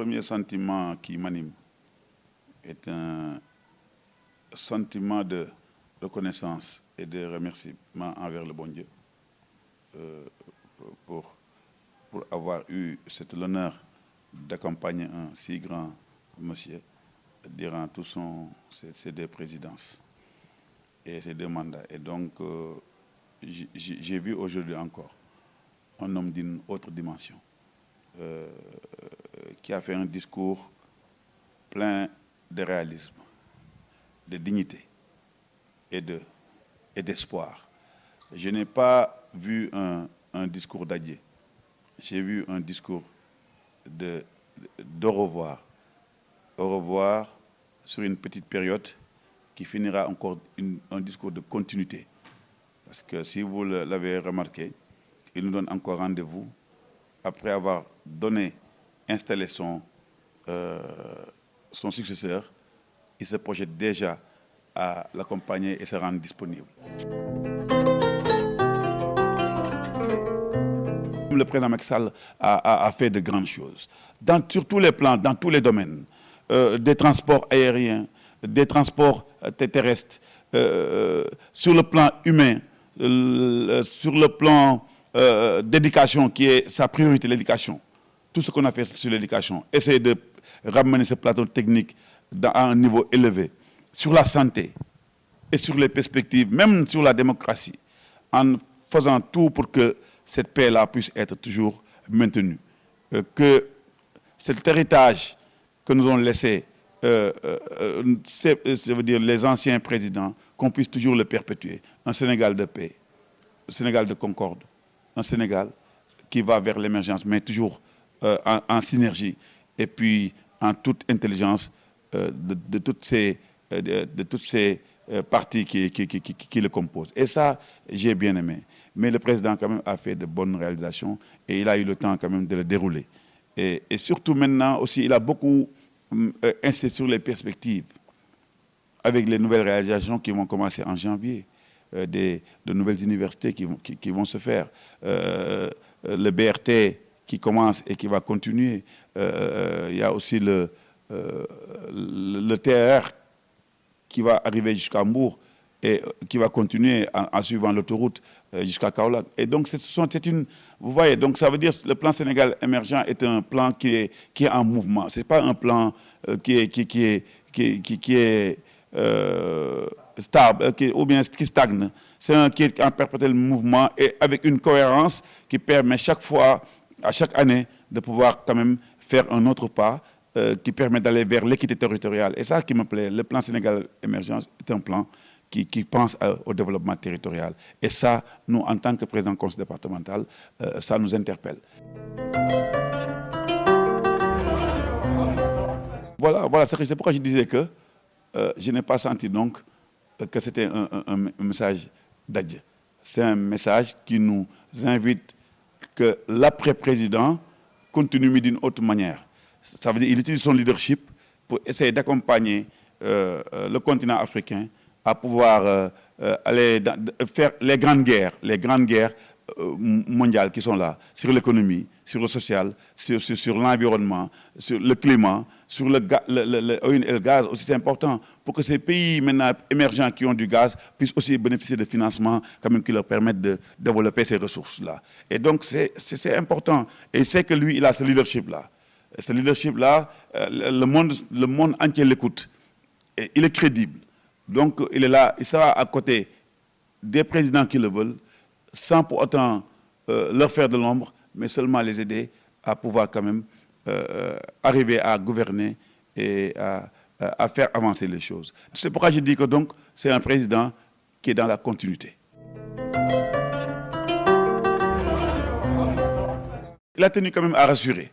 premier sentiment qui m'anime est un sentiment de reconnaissance et de remerciement envers le bon Dieu pour avoir eu l'honneur d'accompagner un si grand monsieur durant tous ses deux présidences et ses deux mandats. Et donc, j'ai vu aujourd'hui encore un homme d'une autre dimension qui a fait un discours plein de réalisme, de dignité et d'espoir. Je n'ai pas vu un discours d'adieu. J'ai vu un discours d'au revoir. Au revoir sur une petite période qui finira encore un discours de continuité. Parce que si vous l'avez remarqué, il nous donne encore rendez-vous après avoir installé son successeur. Il se projette déjà à l'accompagner et se rendre disponible. Le président Macky Sall a fait de grandes choses, sur tous les plans, dans tous les domaines, des transports aériens, des transports terrestres, sur le plan humain, sur le plan d'éducation, qui est sa priorité, l'éducation. Tout ce qu'on a fait sur l'éducation, essayer de ramener ce plateau technique à un niveau élevé, sur la santé et sur les perspectives, même sur la démocratie, en faisant tout pour que cette paix-là puisse être toujours maintenue. Que cet héritage que nous ont laissé, ça veut dire les anciens présidents, qu'on puisse toujours le perpétuer. Un Sénégal de paix, un Sénégal de concorde, un Sénégal qui va vers l'émergence, mais toujours en synergie et puis en toute intelligence de toutes ces parties qui le composent. Et ça, j'ai bien aimé. Mais le président quand même a fait de bonnes réalisations et il a eu le temps quand même de le dérouler. Et surtout maintenant aussi, il a beaucoup insisté sur les perspectives avec les nouvelles réalisations qui vont commencer en janvier, de nouvelles universités qui vont se faire, le BRT qui commence et qui va continuer. Il y a aussi le TER qui va arriver jusqu'à Hambourg et qui va continuer en suivant l'autoroute jusqu'à Kaolack. Et donc, vous voyez, donc ça veut dire que le plan Sénégal émergent est un plan qui est en mouvement. Ce n'est pas un plan qui est stable, ou bien qui stagne. C'est un qui est en perpétuel mouvement et avec une cohérence qui permet à chaque année, de pouvoir quand même faire un autre pas qui permet d'aller vers l'équité territoriale. Et ça qui me plaît, le plan Sénégal émergence est un plan qui pense au développement territorial. Et ça, nous, en tant que président du conseil départemental, ça nous interpelle. Voilà, c'est pourquoi je disais que je n'ai pas senti donc que c'était un message d'adieu. C'est un message qui nous invite que l'après-président continue d'une autre manière. Ça veut dire qu'il utilise son leadership pour essayer d'accompagner le continent africain à pouvoir aller faire les grandes guerres mondiales qui sont là, sur l'économie, sur le social, sur l'environnement, sur le climat, sur le gaz aussi, c'est important pour que ces pays maintenant émergents qui ont du gaz puissent aussi bénéficier de financements quand même qui leur permettent de développer ces ressources-là. Et donc c'est important. Et c'est que lui, il a ce leadership-là. Ce leadership-là, le monde entier l'écoute. Et il est crédible. Donc il est là, il sera à côté des présidents qui le veulent, sans pour autant leur faire de l'ombre, mais seulement les aider à pouvoir quand même arriver à gouverner et à faire avancer les choses. C'est pourquoi je dis que donc c'est un président qui est dans la continuité. Il a tenu quand même à rassurer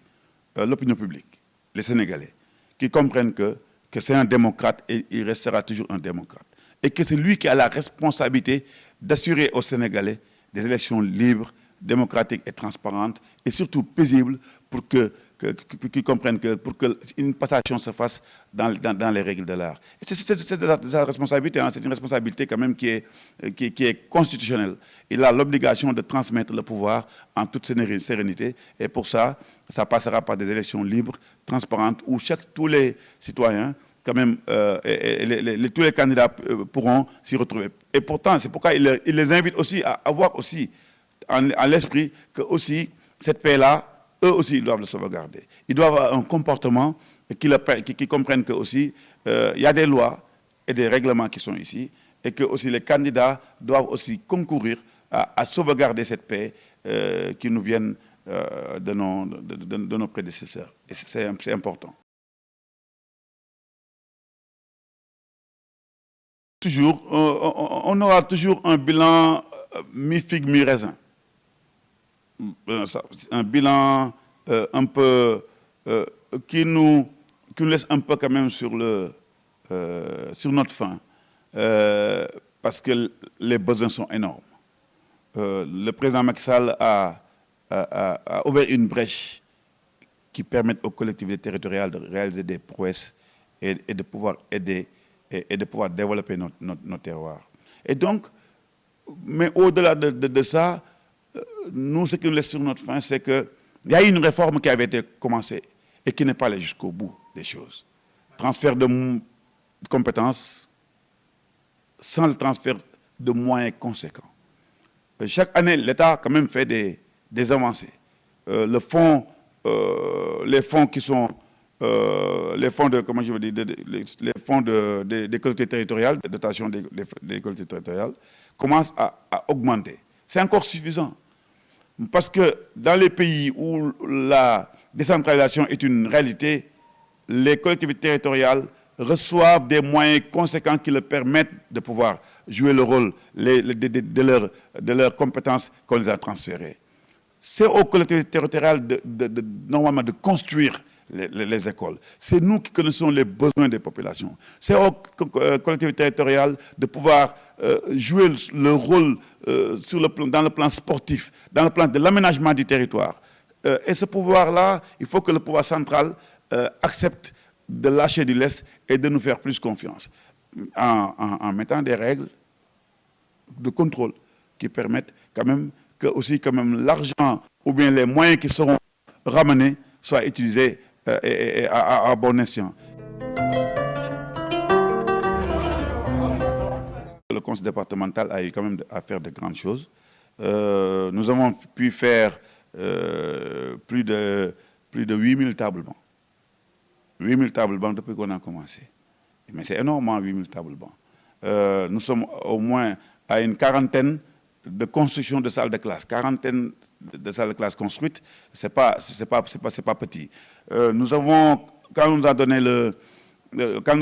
l'opinion publique, les Sénégalais, qui comprennent que c'est un démocrate et il restera toujours un démocrate. Et que c'est lui qui a la responsabilité d'assurer aux Sénégalais des élections libres, démocratiques et transparentes, et surtout paisibles, pour que qu'ils comprennent que pour qu'une passation se fasse dans les règles de l'art. C'est de sa responsabilité, hein, c'est une responsabilité quand même qui est constitutionnelle. Il a l'obligation de transmettre le pouvoir en toute sérénité. Et pour ça, ça passera par des élections libres, transparentes, où tous les citoyens, quand même, tous les candidats pourront s'y retrouver. Et pourtant, c'est pourquoi il les invite aussi à avoir aussi à l'esprit que aussi cette paix-là, eux aussi, ils doivent le sauvegarder. Ils doivent avoir un comportement qui comprennent que aussi il y a des lois et des règlements qui sont ici et que aussi les candidats doivent aussi concourir à sauvegarder cette paix qui nous viennent de nos prédécesseurs. Et c'est important. Toujours, on aura toujours un bilan mi-figue, mi-raisin. Un bilan un peu qui nous laisse un peu quand même sur notre faim, parce que les besoins sont énormes. Le président Macky Sall a ouvert une brèche qui permet aux collectivités territoriales de réaliser des prouesses et de pouvoir aider et de pouvoir développer notre terroir. Et donc, mais au-delà de ça, nous, ce qui nous laisse sur notre faim, c'est qu'il y a une réforme qui avait été commencée et qui n'est pas allée jusqu'au bout des choses. Transfert de compétences sans le transfert de moyens conséquents. Chaque année, l'État a quand même fait des avancées. Les fonds qui sont les fonds de, comment je veux dire, les fonds des collectivités territoriales, de dotation des collectivités territoriales, commencent à augmenter. C'est encore suffisant. Parce que dans les pays où la décentralisation est une réalité, les collectivités territoriales reçoivent des moyens conséquents qui leur permettent de pouvoir jouer le rôle de leurs compétences qu'on les a transférées. C'est aux collectivités territoriales normalement de construire les écoles. C'est nous qui connaissons les besoins des populations. C'est aux collectivités territoriales de pouvoir jouer le rôle dans le plan sportif, dans le plan de l'aménagement du territoire. Et ce pouvoir-là, il faut que le pouvoir central accepte de lâcher du lest et de nous faire plus confiance en mettant des règles de contrôle qui permettent quand même que aussi quand même l'argent ou bien les moyens qui seront ramenés soient utilisés à bon escient. Le conseil départemental a eu quand même à faire de grandes choses. Nous avons pu faire plus de 8000 tables bancs. 8000 tables bancs depuis qu'on a commencé. Mais c'est énormément, 8000 tables bancs. Nous sommes au moins à une quarantaine de construction de salles de classe. Quarantaine de salles de classe construites, c'est pas petit. Nous avons, quand nous a donné quand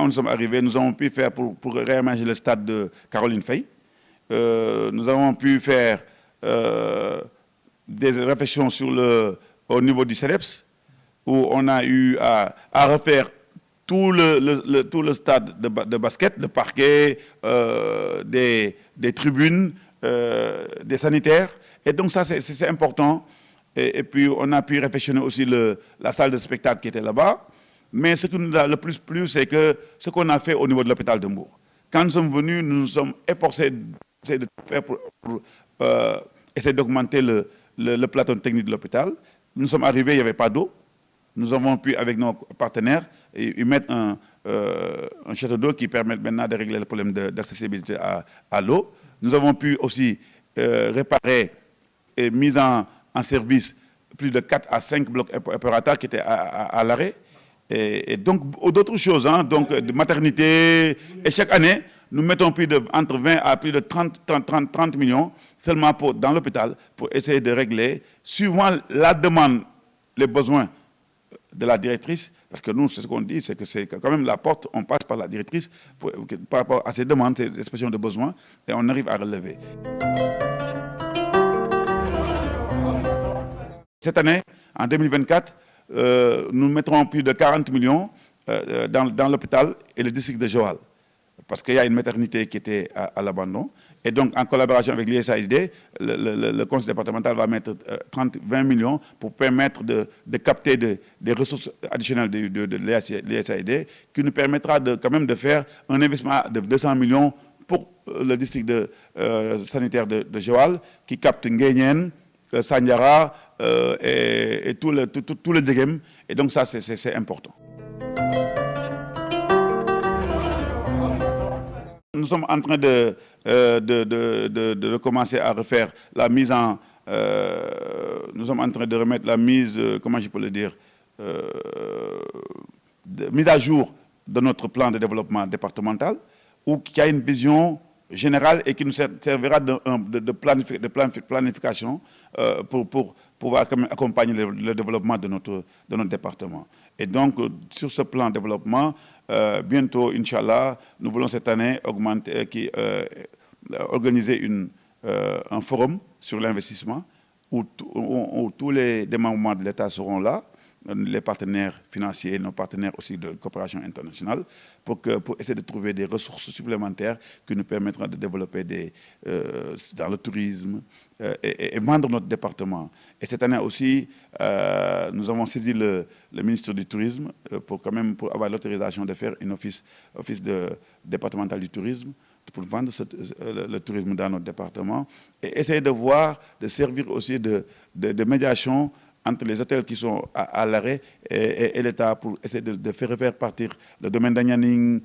nous sommes arrivés, nous avons pu faire pour réaménager le stade de Caroline Faye. Nous avons pu faire des réflexions au niveau du CEDEPS, où on a eu à refaire tout le stade de basket, le parquet, des tribunes, des sanitaires. Et donc ça, c'est important. Et puis, on a pu réfléchir aussi la salle de spectacle qui était là-bas. Mais ce qui nous a le plus plu, c'est que ce qu'on a fait au niveau de l'hôpital de Mbour. Quand nous sommes venus, nous nous sommes efforcés de faire pour essayer d'augmenter le plateau technique de l'hôpital. Nous sommes arrivés, il n'y avait pas d'eau. Nous avons pu, avec nos partenaires, y mettre un château d'eau qui permet maintenant de régler le problème d'accessibilité à l'eau. Nous avons pu aussi réparer et mettre en service plus de 4 à 5 blocs opérateurs qui étaient à l'arrêt. Et donc, d'autres choses, hein, donc de maternité. Et chaque année, nous mettons entre 20 à plus de 30 millions seulement dans l'hôpital pour essayer de régler, suivant la demande, les besoins de la directrice, parce que nous, c'est ce qu'on dit, c'est que c'est quand même la porte, on passe par la directrice par rapport à ces demandes, ces expressions de besoins, et on arrive à relever. Cette année, en 2024, nous mettrons plus de 40 millions dans l'hôpital et le district de Joal. parce qu'il y a une maternité qui était à l'abandon. Et donc, en collaboration avec l'USAID, le conseil départemental va mettre 20 millions pour permettre de capter des ressources additionnelles de l'USAID, qui nous permettra quand même de faire un investissement de 200 millions pour le district sanitaire de Joal, qui capte Nguyen, Sanyara et tout le Degem. Et donc, ça, c'est important. Nous sommes en train de commencer à refaire la mise en... nous sommes en train de remettre la mise, comment je peux le dire, mise à jour de notre plan de développement départemental, qui a une vision générale et qui nous servira de planification pour pouvoir accompagner le développement de notre département. Et donc, sur ce plan de développement, bientôt, Inch'Allah, nous voulons cette année organiser un forum sur l'investissement où tous les démembrements de l'État seront là, les partenaires financiers, nos partenaires aussi de coopération internationale, pour essayer de trouver des ressources supplémentaires qui nous permettront de développer dans le tourisme et vendre notre département. Et cette année aussi, nous avons saisi le ministre du Tourisme pour avoir l'autorisation de faire un office départemental du tourisme, pour vendre le tourisme dans notre département et essayer de servir aussi de médiation entre les hôtels qui sont à l'arrêt et l'État pour essayer de faire partir le domaine d'Agnaning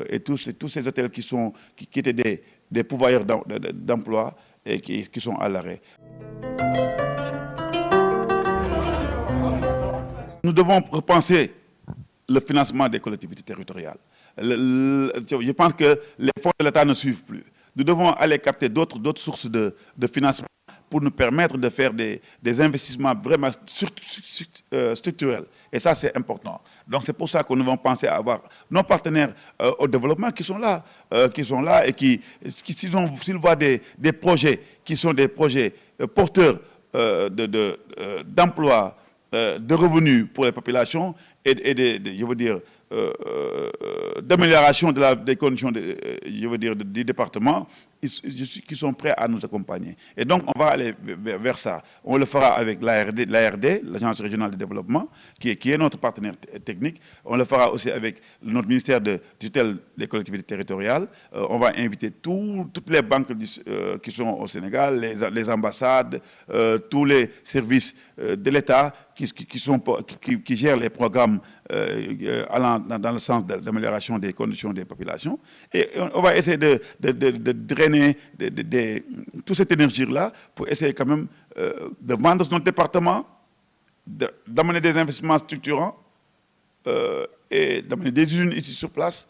et tous ces hôtels qui étaient des pourvoyeurs d'emploi et qui sont à l'arrêt. Nous devons repenser le financement des collectivités territoriales. Je pense que les fonds de l'État ne suivent plus. Nous devons aller capter d'autres sources de financement pour nous permettre de faire des investissements vraiment structurels. Et ça, c'est important. Donc, c'est pour ça que nous devons penser à avoir nos partenaires au développement qui sont là et s'ils voient des projets qui sont des projets porteurs d'emploi, de revenus pour les populations et je veux dire, d'amélioration des conditions du département, qui sont prêts à nous accompagner. Et donc, on va aller vers ça. On le fera avec l'ARD, l'Agence régionale de développement, qui est notre partenaire technique. On le fera aussi avec notre ministère de tutelle des collectivités territoriales. On va inviter toutes les banques qui sont au Sénégal, les ambassades, tous les services de l'État qui gèrent les programmes allant dans le sens d'amélioration des conditions des populations. Et on va essayer de drainer toute cette énergie-là pour essayer quand même de vendre notre département, d'amener des investissements structurants et d'amener des usines ici sur place,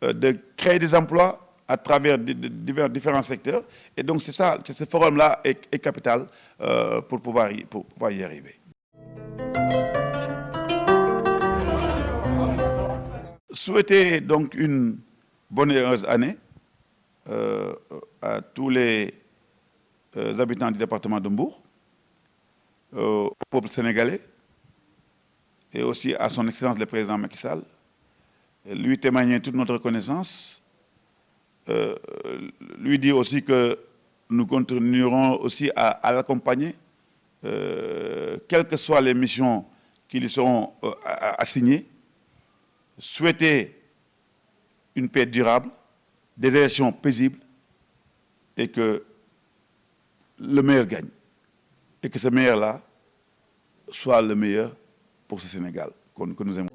de créer des emplois à travers différents secteurs. Et donc c'est ça, ce forum-là est capital pour pouvoir y arriver. Souhaiter donc une bonne et heureuse année à tous les habitants du département de Mbour, au peuple sénégalais et aussi à son Excellence le Président Macky Sall, lui témoigner toute notre reconnaissance, lui dire aussi que nous continuerons aussi à l'accompagner, quelles que soient les missions qui lui seront assignées, souhaiter une paix durable, des élections paisibles et que le meilleur gagne. Et que ce meilleur-là soit le meilleur pour ce Sénégal que nous aimons.